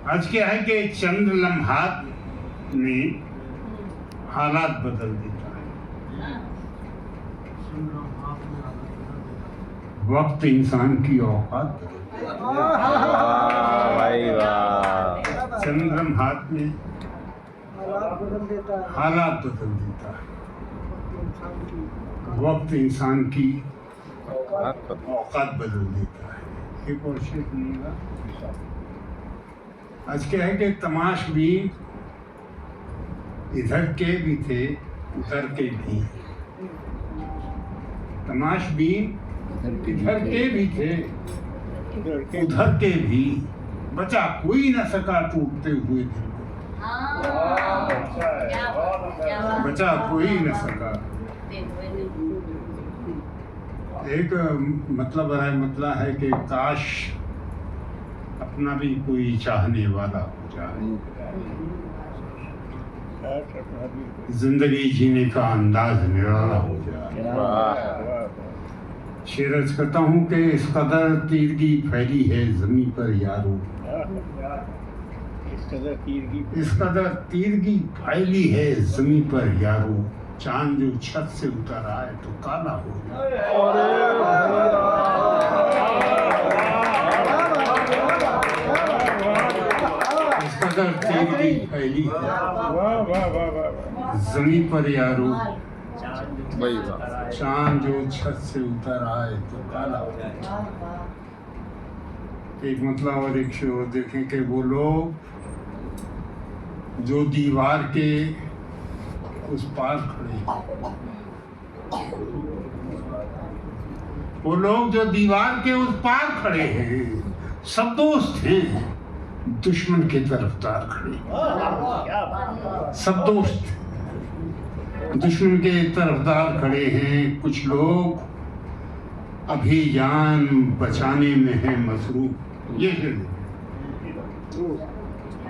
आज क्या है कि चंद लम्हात में हालात बदल देता है। वक्त इंसान की औकात बदल देता है। चंद लम्हात में हालात बदल देता है। वक्त इंसान की औकात बदल देता है। एक और शेर सुनिएगा। आज क्या है कि तमाशबीन इधर के भी थे उधर के भी। तमाशबीन इधर के भी थे उधर के भी, बचा कोई न सका टूटते हुए दिल को। बचा कोई न सका। एक मतलब है कि काश अपना भी कोई चाहने वाला हो जाए, जिंदगी जीने का अंदाज निराला हो जाए। शेर अर्ज करता हूँ कि इस कदर तीरगी फैली है जमीन पर यारो, इस कदर तीरगी फैली है जमीन पर यारो, चांद जो छत से उतर आए तो काला हो जाए। इस कदर तीरगी फैली है जमीन पर यारो, चांद जो छत से उतर आए तो काला हो जाए। एक मतलब और एक शेर देखें कि वो लोग जो दीवार के उस पार खड़े हैं, वो लोग जो दीवार के उस पार खड़े हैं, सब दोस्त हैं, दुश्मन के तरफदार खड़े हैं। सब दोस्त दुश्मन के तरफदार खड़े हैं। कुछ लोग अभी जान बचाने में है मसरूफ। ये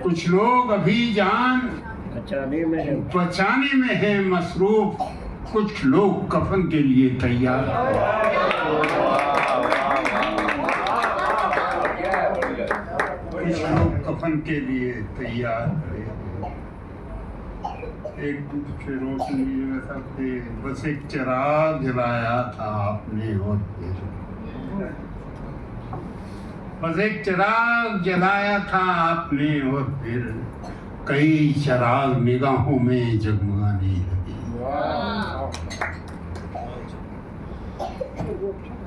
कुछ लोग अभी जान बचाने में है मसरूफ, कुछ लोग कफन के लिए तैयार। कुछ लोग कफन के लिए तैयार। एक रोशनी में सबसे बस एक चिराग जलाया था आपने और फिर, बस एक चिराग जलाया था आपने और फिर कई चिराग निगाहों में जगमगाने लगे।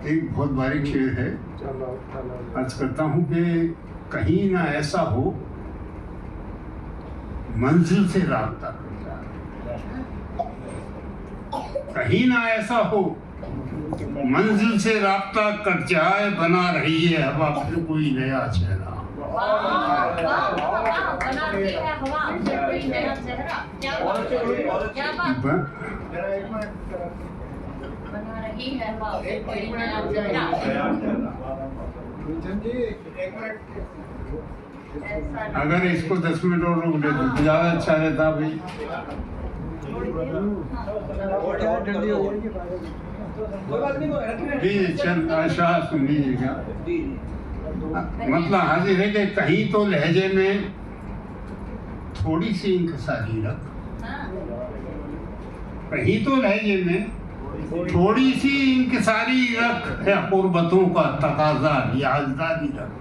एक बहुत बारीक शेर है। अर्ज करता हूँ कि कहीं ना ऐसा हो मंजिल से रास्ता कर जाए, कहीं ना ऐसा हो मंजिल से रास्ता कट जाए, बना रही है हवा फिर कोई नया चेहरा। अगर इसको 10 मिनट और रोक दे तो ज्यादा अच्छा रहता भाई। चंद आशा सुन लीजिएगा। मतलब हाजिर है कि कहीं तो लहजे में थोड़ी सी इंकसारी रख, कहीं तो लहजे में थोड़ी सी इंकसारी रख, है कुर्बतों का तकाजा लिहाजदारी रख,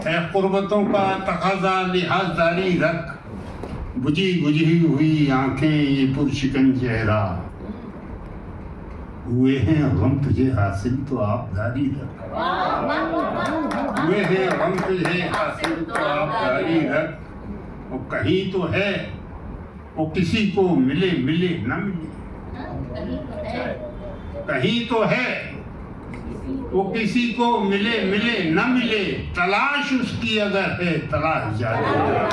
है कुर्बतों का तकाजा लिहाजदारी रख, बुझी बुझी हुई आंखें ये पुरशिकन चेहरा, हुए हैं गम तुझे हासिल तो आप जारी रख, हुए हैं गम तुझे हासिल तो आप जारी रख। वो कहीं तो है वो किसी को मिले मिले न मिले, कहीं तो है वो किसी को मिले मिले न मिले, तलाश उसकी अगर है तलाश जारी रख,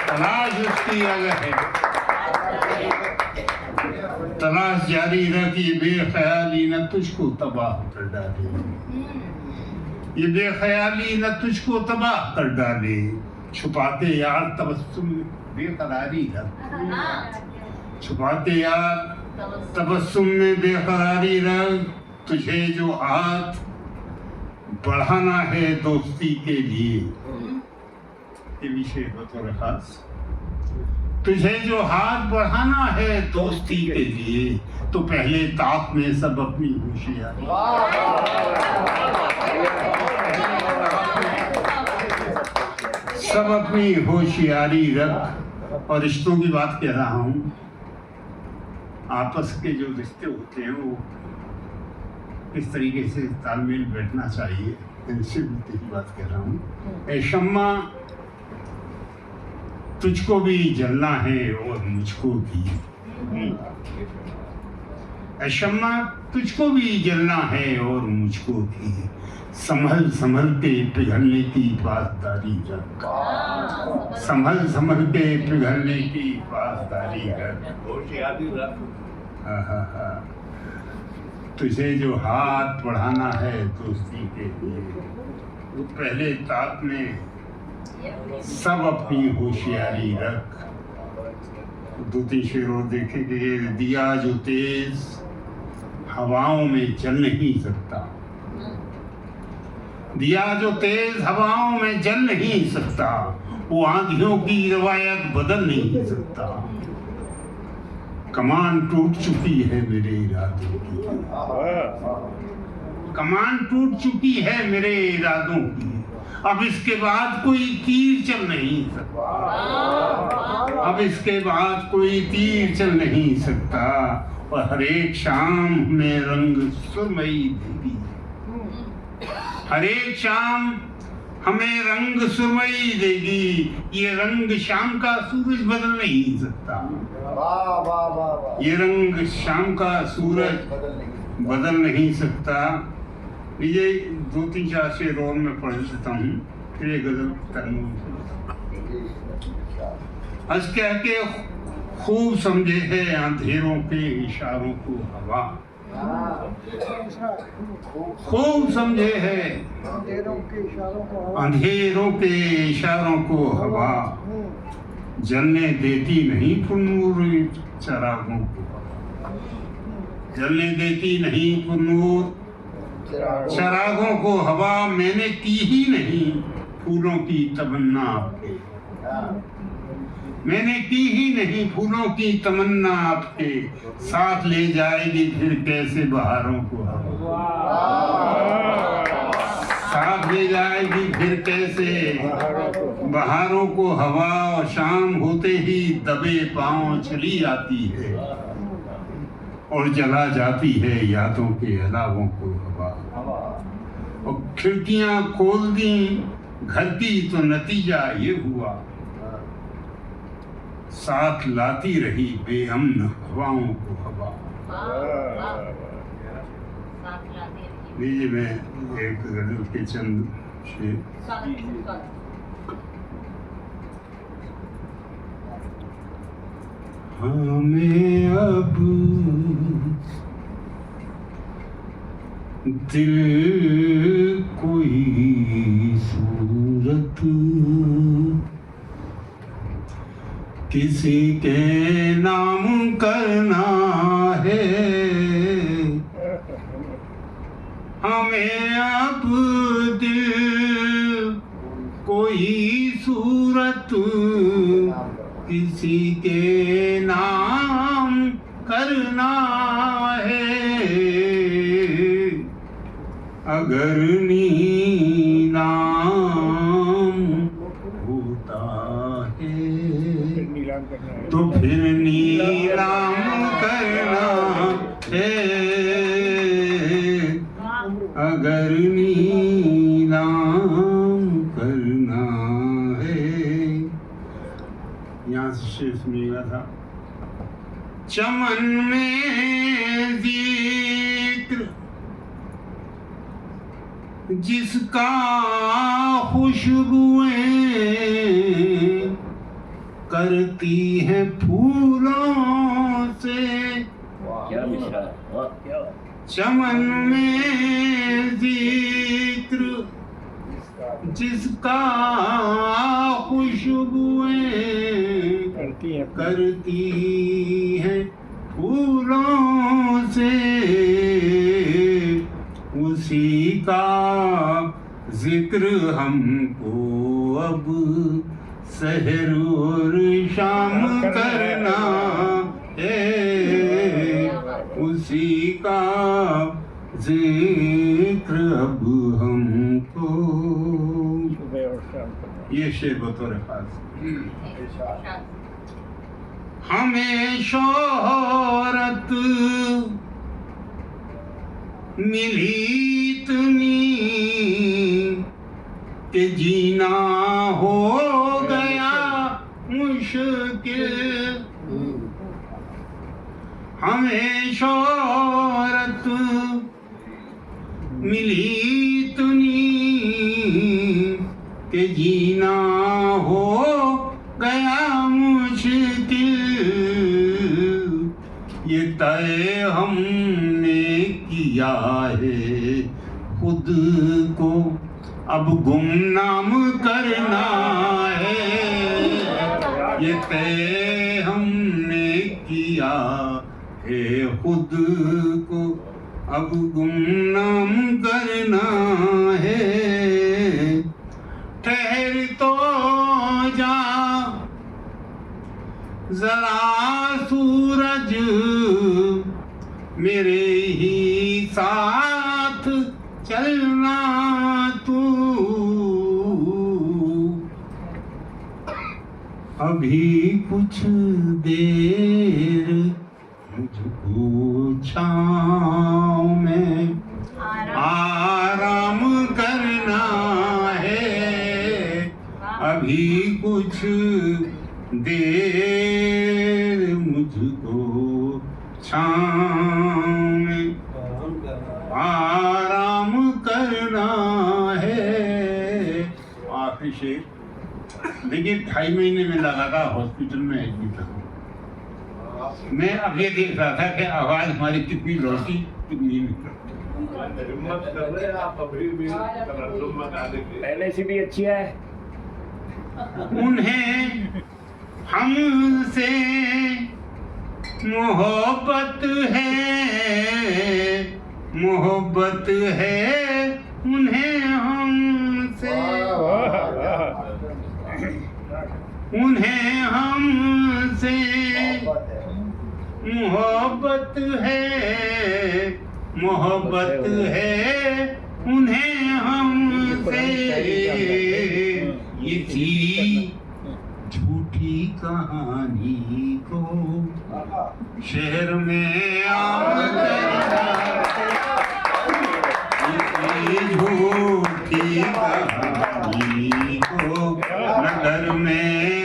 तलाश उसकी अगर है तलाश जारी रख। ये बेख्याली न तुझको तबाह कर डाले, ये बेख्याली न तुझको तबाह कर डाले, छुपाते यार तबस्सुम बेकरारी रख, छुपाते यार तबस्सुम में बेकरारी रख, तुझे जो हाथ बढ़ाना है दोस्ती के लिए, ये विषय बतौर खास। तुझे जो हाथ बढ़ाना है दोस्ती के लिए, तो पहले ताक में सब अपनी होशियारी, सब अपनी होशियारी रख। और रिश्तों की बात कह रहा हूँ, आपस के जो रिश्ते होते हैं वो किस तरीके से तालमेल बैठना चाहिए, इनसे भी बात कर रहा हूँ। ए शम्मा, तुझको भी जलना है और मुझको भी। ए शम्मा, तुझको भी जलना है और मुझको भी। संभल संभल के पिघलने की पासदारी रख, संभल संभल के पिघलने की पासदारी रख। तुझे जो हाथ बढ़ाना है दोस्ती के लिए, वो पहले ताक में सब अपनी होशियारी रख। दो तीन शेर और देखेंगे। दिया जो तेज हवाओं में जल नहीं सकता, दिया जो तेज हवाओं में जल नहीं सकता, वो आंधियों की रवायत बदल नहीं सकता। कमान टूट चुकी है मेरे इरादों की, कमान टूट चुकी है मेरे इरादों की। अब इसके बाद कोई तीर चल नहीं सकता, अब इसके बाद कोई तीर चल नहीं सकता। और हर एक शाम में रंग सुरमई देगी, हर एक शाम हमें रंग सुरमई देगी। ये रंग शाम का सूरज बदल नहीं सकता, ये रंग शाम का सूरज बदल नहीं सकता। ये दो तीन चार शेर और मैं पढ़ देता हूँ, फिर ये गजल हंस कह के खूब समझे है अंधेरों के इशारों को हवा, खूब समझे है अंधेरों के इशारों को हवा। जलने देती नहीं पुनूर चरागों को, जलने देती नहीं पुनूर चरागों को हवा। मैंने की ही नहीं फूलों की तमन्ना आपके, मैंने की ही नहीं फूलों की तमन्ना आपके। साथ ले जाएगी फिर कैसे बहारों को हवा, साथ ले जाएगी फिर कैसे बहारों को हवा। और शाम होते ही दबे पांव चली आती है, और जला जाती है यादों के अलावों को हवा। और खिड़कियां खोल दी घर की तो नतीजा ये हुआ, साथ लाती रही बेअमन हवाओं को हवा। लीजिए मैं एक गजल के चंद शेर। हमें अब दिल कोई सूरत किसी के नाम करना है, हमें अब दिल कोई सूरत किसी के नाम करना है। अगर नीलाम होता है तो फिर नीलाम करना है, अगर नीलाम करना है। यहाँ से शेष मिलेगा था। चमन में जिक्र जिसका खुशबुएं करती है फूलों से, चमन में जिक्र जिसका खुशबुएं करती है फूलों से, उसी का जिक्र हमको अब सहर और शाम करना है, उसी का जिक्र अब हमको। ये शेर बतौर खास। हमें शोहरत मिली इतनी कि जीना हो गया मुश्किल। हमें शोहरत मिली इतनी कि जीना हो गया मुश्किल। ये तय हमने किया है खुद को अब गुमनाम करना है। ये तय हमने किया है खुद को अब गुमनाम करना है। ठहर तो जा जरा सूरज मेरे ही साथ चलना तू। अभी कुछ देर मुझको छाँव में आराम करना है। अभी कुछ देर मुझको छाँव में आराम करना है। आखिरी शेर देखिए, 2.5 महीने में लगा था हॉस्पिटल में एडमिट हूँ। मैं अब ये देख रहा था कि आवाज हमारी कितनी लौटी कितनी पहले से भी अच्छी है। उन्हें हमसे मोहब्बत है, मोहब्बत है उन्हें हमसे। उन्हें हमसे मोहब्बत है, मोहब्बत है उन्हें हमसे। इसी झूठी कहानी को शहर में आम झूठी कहानी को नगर में